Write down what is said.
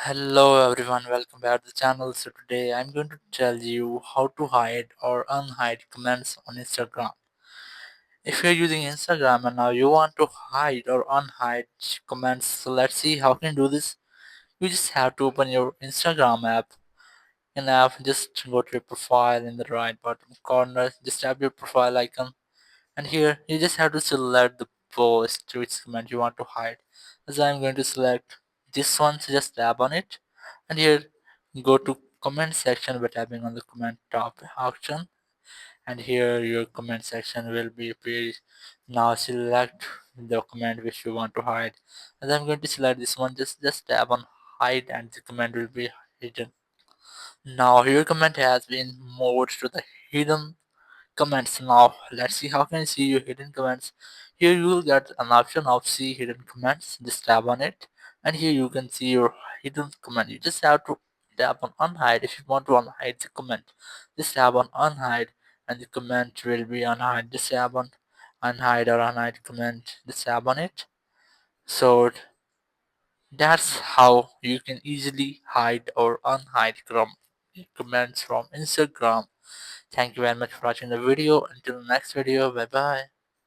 Hello everyone, welcome back to the channel. So today I'm going to tell you how to hide or unhide comments on Instagram. If you're using Instagram and now you want to hide or unhide comments, so let's see how can you do this. You just have to open your Instagram app. In the app, just go to your profile in the right bottom corner, just tap your profile icon, and here you just have to select the post which comment you want to hide. As I'm going to select this one, so just tap on it, and here go to comment section by tapping on the comment top option, and here your comment section will be appeared. Now select the comment which you want to hide. As I'm going to select this one, just tap on hide and the comment will be hidden. Now your comment has been moved to the hidden comments. Now let's see how can you see your hidden comments. Here you will get an option of see hidden comments. Just tap on it, and here you can see your hidden comment. You just have to tap on unhide if you want to unhide the comment. Just tap on unhide and the comment will be unhide. Just tap on unhide or unhide comment. Just tap on it. So that's how you can easily hide or unhide comments from Instagram. Thank you very much for watching the video. Until the next video, bye bye.